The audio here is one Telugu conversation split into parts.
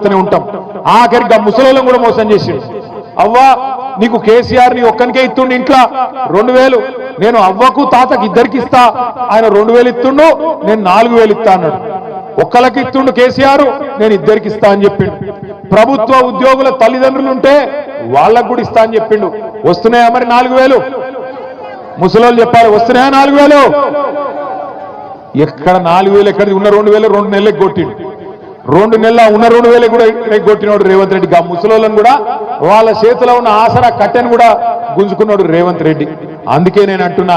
కొట్లాడుతూనే ఉంటాం. ఆఖరికి ముసలోళ్ళం కూడా మోసం చేసిండు. అవ్వా నీకు కేసీఆర్ ని ఒక్కనికే ఇస్తుండు ఇంట్లో 2000, నేను అవ్వకు తాతకి ఇద్దరికి ఇస్తా, ఆయన 2000 ఇస్తుండు, నేను 4000 ఇస్తా అన్నాడు. ఒక్కలకి ఇస్తుండు కేసీఆర్, నేను ఇద్దరికి ఇస్తా అని చెప్పిండు. ప్రభుత్వ ఉద్యోగుల తల్లిదండ్రులు ఉంటే వాళ్ళకు కూడా ఇస్తా అని చెప్పిండు. వస్తున్నాయా మరి 4000? ముసలోళ్ళు చెప్పాలి, వస్తున్నాయా 4000? ఎక్కడ 4000 ఎక్కడిది? ఉన్న 2000 2 నెలలకు కొట్టిండు. 2 నెలల ఉన్న 2000 కూడా కొట్టినోడు రేవంత్ రెడ్డి. ముసలోళ్ళని కూడా వాళ్ళ చేతిలో ఉన్న ఆసరా కట్టెను కూడా గుంజుకున్నాడు రేవంత్ రెడ్డి. అందుకే నేను అంటున్నా,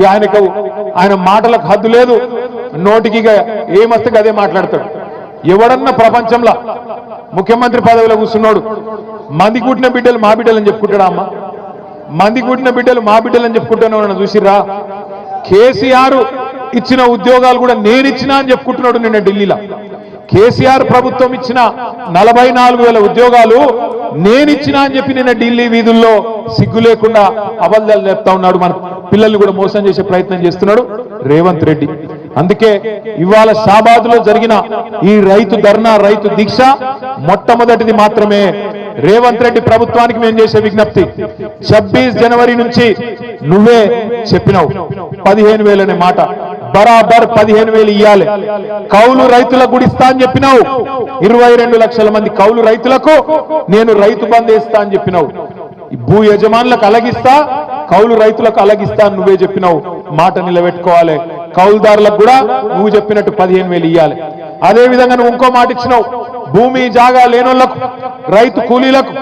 ఇక ఆయన మాటలకు హద్దు లేదు, నోటికి ఏమస్తే అదే మాట్లాడతాడు. ఎవడన్నా ప్రపంచంలో ముఖ్యమంత్రి పదవిలో కూర్చున్నాడు మంది కూటిన బిడ్డలు మా బిడ్డలు అని చెప్పుకుంటాడా? అమ్మ మంది కూటిన బిడ్డలు మా బిడ్డలు అని చెప్పుకుంటాను చూసిర్రా? కేసీఆర్ ఇచ్చిన ఉద్యోగాలు కూడా నేను ఇచ్చినా అని చెప్పుకుంటున్నాడు నిన్న ఢిల్లీలో. కేసీఆర్ ప్రభుత్వం ఇచ్చిన 44,000 ఉద్యోగాలు నేనిచ్చినా అని చెప్పి నిన్న ఢిల్లీ వీధుల్లో సిగ్గు లేకుండా అబద్ధాలు చెప్తా ఉన్నాడు. మన పిల్లల్ని కూడా మోసం చేసే ప్రయత్నం చేస్తున్నాడు రేవంత్ రెడ్డి. అందుకే ఇవాళ షాబాద్లో జరిగిన ఈ రైతు ధర్నా, రైతు దీక్ష మొట్టమొదటిది మాత్రమే. రేవంత్ రెడ్డి ప్రభుత్వానికి మేము చేసే విజ్ఞప్తి, 26 జనవరి నుంచి నువ్వే చెప్పినావు 15,000 అనే మాట, బరాబర్ 15,000 ఇయ్యాలి. కౌలు రైతులకు కూడా ఇస్తా అని చెప్పినావు. 22 లక్షల మంది కౌలు రైతులకు నేను రైతు బంధు ఇస్తా అని చెప్పినావు. భూ యజమానులకు అలాగిస్తా, కౌలు రైతులకు అలాగిస్తా అని నువ్వే చెప్పినావు. మాట నిలబెట్టుకోవాలి. కౌలుదారులకు కూడా నువ్వు చెప్పినట్టు 15,000 ఇయ్యాలి. అదే విధంగా నువ్వు ఇంకో మాట ఇచ్చినావు, భూమి జాగా లేనోళ్లకు, రైతు కూలీలకు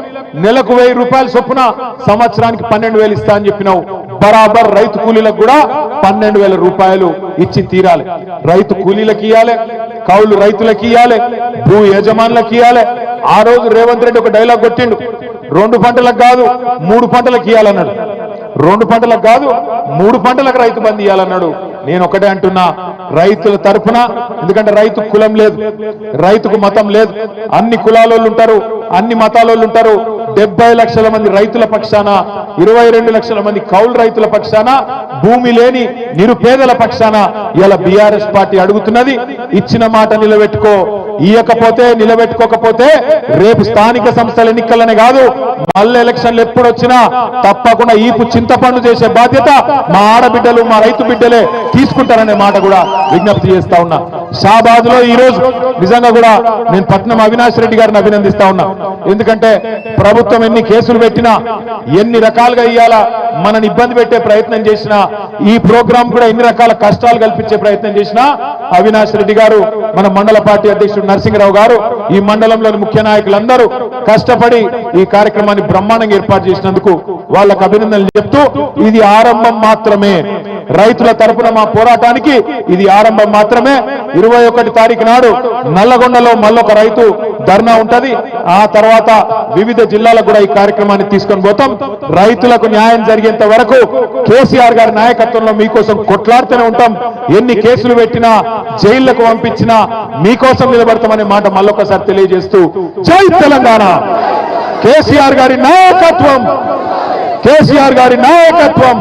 నెలకు 1000 రూపాయల చొప్పున సంవత్సరానికి 12,000 ఇస్తా అని చెప్పినావు. బరాబర్ రైతు కూలీలకు కూడా 12,000 రూపాయలు ఇచ్చి తీరాలి. రైతు కూలీలకు ఇయ్యాలి, కౌలు రైతులకు ఇయ్యాలి, భూ యజమానులకు ఇయ్యాలి. ఆ రోజు రేవంత్ రెడ్డి ఒక డైలాగ్ కొట్టిండు, 2 పంటలకు కాదు 3 పంటలకు ఇయ్యాలన్నాడు. 2 పంటలకు కాదు 3 పంటలకు రైతు బంధు ఇయ్యాలన్నాడు. నేను ఒకటే అంటున్నా, రైతుల తరఫున, ఎందుకంటే రైతు కులం లేదు, రైతుకు మతం లేదు, అన్ని కులాలోళ్ళు ఉంటారు, అన్ని మతాలోళ్ళు ఉంటారు. 70 లక్షల మంది రైతుల పక్షాన, 22 లక్షల మంది కౌలు రైతుల పక్షాన, భూమి లేని నిరుపేదల పక్షాన ఇలా బీఆర్ఎస్ పార్టీ అడుగుతున్నది. ఇచ్చిన మాట నిలబెట్టుకో, ఇయ్యకపోతే నిలబెట్టుకోకపోతే రేపు స్థానిక సంస్థల ఎన్నికలనే కాదు, మళ్ళీ ఎలక్షన్లు ఎప్పుడు వచ్చినా తప్పకుండా ఈపు చింతపండు చేసే బాధ్యత మా ఆడబిడ్డలు, మా రైతు బిడ్డలే తీసుకుంటారనే మాట కూడా విజ్ఞప్తి చేస్తా ఉన్నా. షాబాద్ లో ఈ రోజు నిజంగా కూడా నేను పట్నం అవినాష్ రెడ్డి గారిని అభినందిస్తా ఉన్నా. ఎందుకంటే ప్రభుత్వం ఎన్ని కేసులు పెట్టినా, ఎన్ని రకాలుగా ఇయ్యాలా మనని ఇబ్బంది పెట్టే ప్రయత్నం చేసినా, ఈ ప్రోగ్రాం కూడా ఎన్ని రకాల కష్టాలు కల్పించే ప్రయత్నం చేసినా, అవినాష్ రెడ్డి గారు, మన మండల పార్టీ అధ్యక్షుడు నరసింహరావు గారు, ఈ మండలంలోని ముఖ్య నాయకులందరూ కష్టపడి ఈ కార్యక్రమాన్ని బ్రహ్మాండంగా ఏర్పాటు చేసినందుకు వాళ్ళకు అభినందనలు చెప్తూ, ఇది ఆరంభం మాత్రమే. రైతుల తరపున మా పోరాటానికి ఇది ఆరంభం మాత్రమే. 21 తారీఖు నాడు నల్లగొండలో మళ్ళొక రైతు ధర్నా ఉంటది. ఆ తర్వాత వివిధ జిల్లాలకు కూడా ఈ కార్యక్రమాన్ని తీసుకొని పోతాం. రైతులకు న్యాయం జరిగేంత వరకు కేసీఆర్ గారి నాయకత్వంలో మీకోసం కొట్లాడుతూనే ఉంటాం. ఎన్ని కేసులు పెట్టినా, జైళ్లకు పంపించినా మీకోసం నిలబడతామనే మాట మళ్ళొకసారి తెలియజేస్తూ, జై తెలంగాణ, కేసీఆర్ గారి నాయకత్వం, కేసీఆర్ గారి నాయకత్వం.